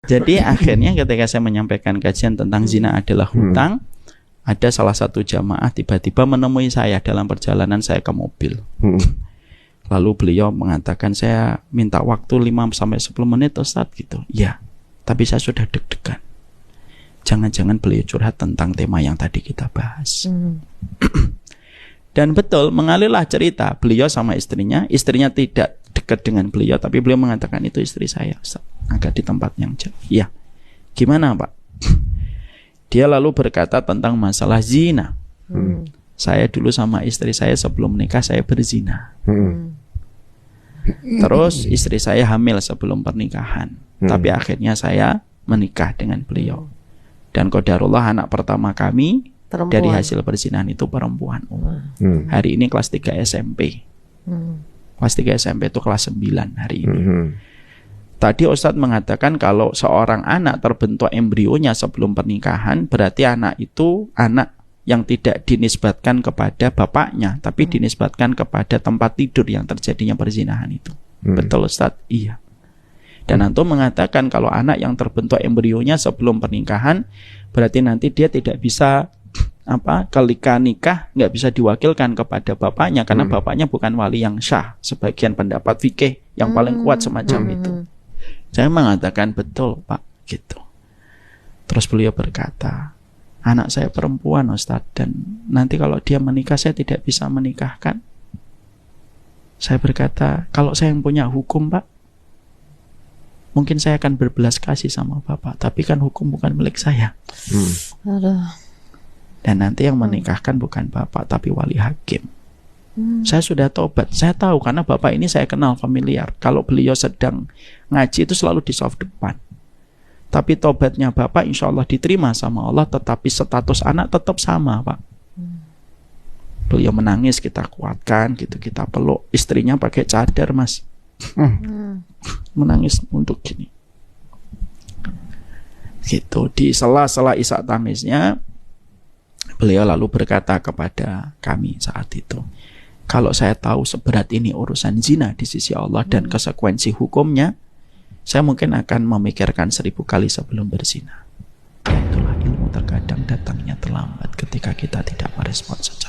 Jadi akhirnya ketika saya menyampaikan kajian tentang zina adalah hutang, ada salah satu jamaah tiba-tiba menemui saya dalam perjalanan saya ke mobil. Lalu beliau mengatakan, saya minta waktu 5-10 menit Ustadz gitu. Ya, tapi saya sudah deg-degan. Jangan-jangan beliau curhat tentang tema yang tadi kita bahas. Dan betul, mengalirlah cerita beliau sama istrinya tidak dekat dengan beliau, tapi beliau mengatakan itu istri saya Ustaz, agak di tempat yang jauh. Ya, gimana Pak? Dia lalu berkata tentang masalah zina. Saya dulu sama istri saya sebelum menikah saya berzina. Terus istri saya hamil sebelum pernikahan, tapi akhirnya saya menikah dengan beliau. Dan qadarullah anak pertama kami perempuan. Dari hasil perzinahan itu perempuan. Hari ini kelas 3 SMP. Kelas 3 SMP itu kelas 9 hari ini. Tadi Ustadz mengatakan kalau seorang anak terbentuk embrionya sebelum pernikahan, berarti anak itu anak yang tidak dinisbatkan kepada bapaknya, tapi dinisbatkan kepada tempat tidur yang terjadinya perzinahan itu. Betul Ustadz? Iya. Dan antum mengatakan kalau anak yang terbentuk embrionya sebelum pernikahan, berarti nanti dia tidak bisa ketika nikah nggak bisa diwakilkan kepada bapaknya karena bapaknya bukan wali yang syah. Sebagian pendapat fikih yang paling kuat semacam itu. Saya mengatakan betul Pak, gitu. Terus beliau berkata, anak saya perempuan Ustadz, dan nanti kalau dia menikah saya tidak bisa menikahkan. Saya berkata, kalau saya yang punya hukum Pak, mungkin saya akan berbelas kasih sama Bapak, tapi kan hukum bukan milik saya. Dan nanti yang menikahkan bukan Bapak, tapi wali hakim. Saya sudah tobat, saya tahu karena Bapak ini saya kenal familiar. Kalau beliau sedang ngaji itu selalu di soft depan. Tapi tobatnya Bapak insya Allah diterima sama Allah, tetapi status anak tetap sama Pak. Beliau menangis, kita kuatkan gitu, kita peluk. Istrinya pakai cadar Mas. Menangis untuk gini. Gitu, di sela-sela isak tangisnya beliau lalu berkata kepada kami saat itu, kalau saya tahu seberat ini urusan zina di sisi Allah dan konsekuensi hukumnya, saya mungkin akan memikirkan 1000 kali sebelum berzina. Itulah ilmu terkadang datangnya terlambat ketika kita tidak merespon secara